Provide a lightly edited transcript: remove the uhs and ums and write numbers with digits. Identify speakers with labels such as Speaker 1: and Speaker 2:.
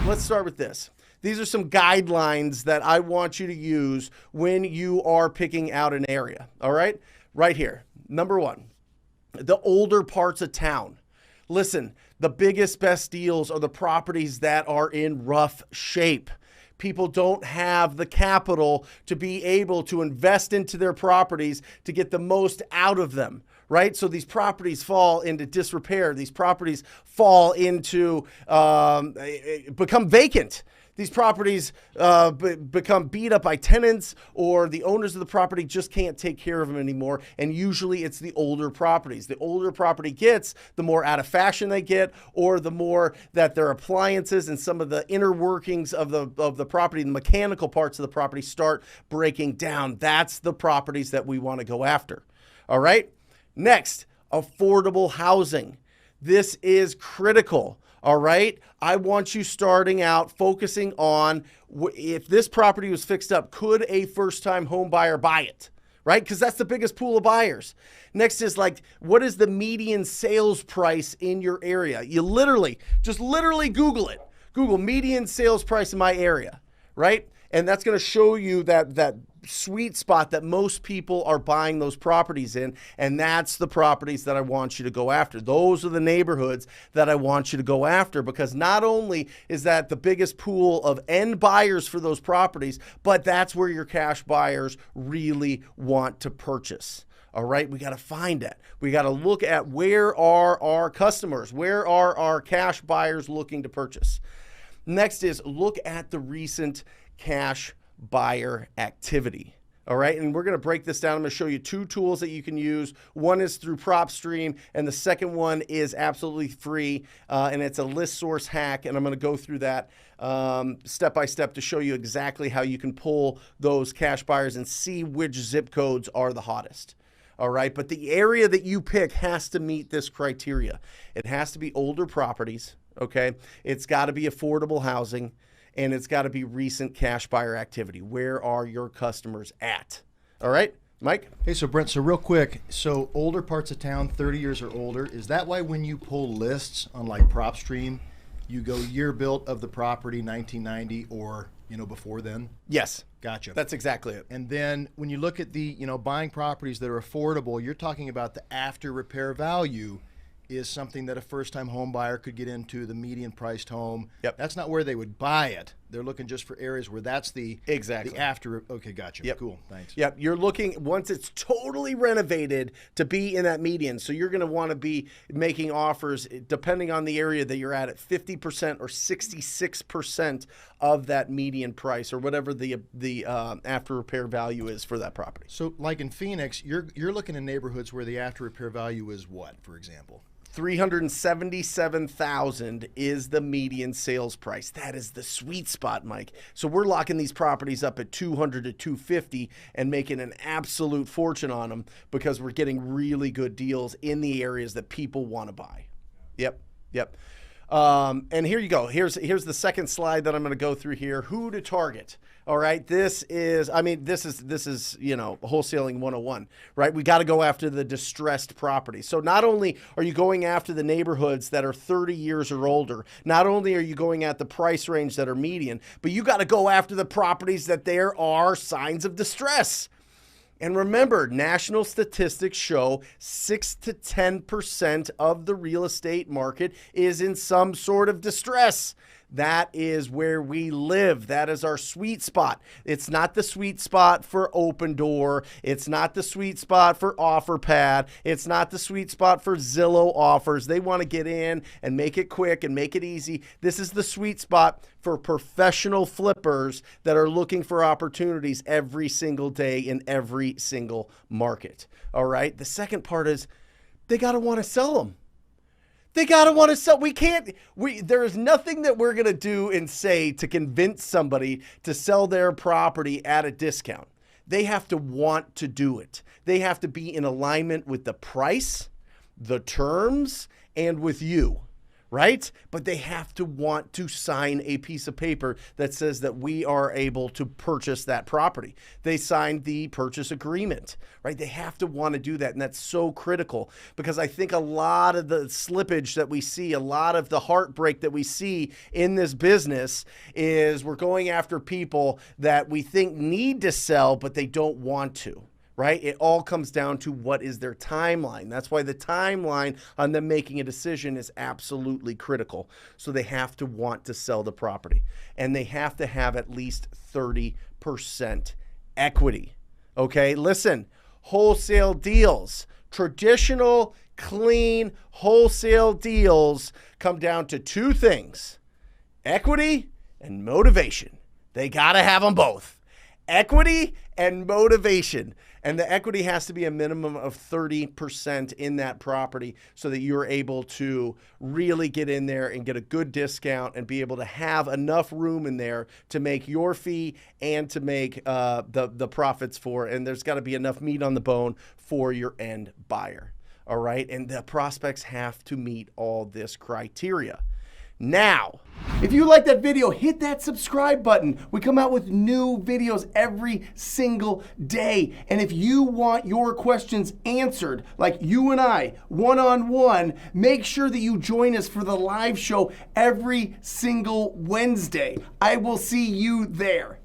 Speaker 1: let's start with this. These are some guidelines that I want you to use when you are picking out an area. All right, right here. Number one, the older parts of town. Listen, the biggest, best deals are the properties that are in rough shape. People don't have the capital to be able to invest into their properties to get the most out of them, right? So these properties fall into disrepair. These properties fall into, become vacant. These properties become beat up by tenants, or the owners of the property just can't take care of them anymore. And usually it's the older properties. The older property gets, the more out of fashion they get, or the more that their appliances and some of the inner workings of the property, the mechanical parts of the property start breaking down. That's the properties that we want to go after. All right. Next, affordable housing. This is critical. All right. I want you starting out focusing on if this property was fixed up, could a first-time home buyer buy it? Right? Because that's the biggest pool of buyers. Next is like, what is the median sales price in your area? You just literally Google it. Google median sales price in my area, right? And that's going to show you that sweet spot that most people are buying those properties in. And that's the properties that I want you to go after. Those are the neighborhoods that I want you to go after, because not only is that the biggest pool of end buyers for those properties, but that's where your cash buyers really want to purchase. All right, we got to find it. We got to look at where are our customers? Where are our cash buyers looking to purchase? Next is look at the recent cash buyer activity. All right, and we're going to break this down. I'm going to show you two tools that you can use. One is through PropStream, and the second one is absolutely free, and it's a list source hack, and I'm going to go through that step by step to show you exactly how you can pull those cash buyers and see which zip codes are the hottest. All right, but the area that you pick has to meet this criteria. It has to be older properties, okay? It's got to be affordable housing, and it's got to be recent cash buyer activity. Where are your customers at? All right, Mike?
Speaker 2: Hey, so Brent, so real quick, so older parts of town, 30 years or older, is that why when you pull lists on like PropStream, you go year built of the property, 1990 or, before then?
Speaker 1: Yes.
Speaker 2: Gotcha.
Speaker 1: That's exactly it.
Speaker 2: And then when you look at the, buying properties that are affordable, you're talking about the after repair value is something that a first-time home buyer could get into, the median priced home.
Speaker 1: Yep.
Speaker 2: That's not where they would buy it. They're looking just for areas where that's the
Speaker 1: exactly
Speaker 2: after. Okay, gotcha.
Speaker 1: Yep.
Speaker 2: Cool. Thanks.
Speaker 1: Yep. You're looking once it's totally renovated to be in that median. So you're going to want to be making offers depending on the area that you're at 50% or 66% of that median price or whatever the after repair value is for that property.
Speaker 2: So like in Phoenix, you're looking in neighborhoods where the after repair value is what, for example?
Speaker 1: $377,000 is the median sales price. That is the sweet spot, Mike. So we're locking these properties up at $200 to $250 and making an absolute fortune on them because we're getting really good deals in the areas that people want to buy. Yep. And here you go. Here's the second slide that I'm going to go through here. Who to target. All right. This is wholesaling 101, right? We got to go after the distressed property. So not only are you going after the neighborhoods that are 30 years or older, not only are you going at the price range that are median, but you got to go after the properties that there are signs of distress. And remember, national statistics show 6 to 10% of the real estate market is in some sort of distress. That is where we live. That is our sweet spot. It's not the sweet spot for Open Door. It's not the sweet spot for OfferPad. It's not the sweet spot for Zillow offers. They want to get in and make it quick and make it easy. This is the sweet spot for professional flippers that are looking for opportunities every single day in every single market. All right. The second part is they got to want to sell them. They got to want to sell. There is nothing that we're going to do and say to convince somebody to sell their property at a discount. They have to want to do it. They have to be in alignment with the price, the terms, and with you, right? But they have to want to sign a piece of paper that says that we are able to purchase that property. They signed the purchase agreement, right? They have to want to do that. And that's so critical, because I think a lot of the slippage that we see, a lot of the heartbreak that we see in this business is we're going after people that we think need to sell, but they don't want to. Right? It all comes down to what is their timeline. That's why the timeline on them making a decision is absolutely critical. So they have to want to sell the property, and they have to have at least 30% equity. Okay, listen, wholesale deals, traditional, clean wholesale deals come down to two things: equity and motivation. They got to have them both. Equity and motivation. And the equity has to be a minimum of 30% in that property so that you're able to really get in there and get a good discount and be able to have enough room in there to make your fee and to make the profits for. And there's got to be enough meat on the bone for your end buyer. All right. And the prospects have to meet all this criteria. Now, if you like that video, hit that subscribe button. We come out with new videos every single day. And if you want your questions answered, like you and I, one-on-one, make sure that you join us for the live show every single Wednesday. I will see you there.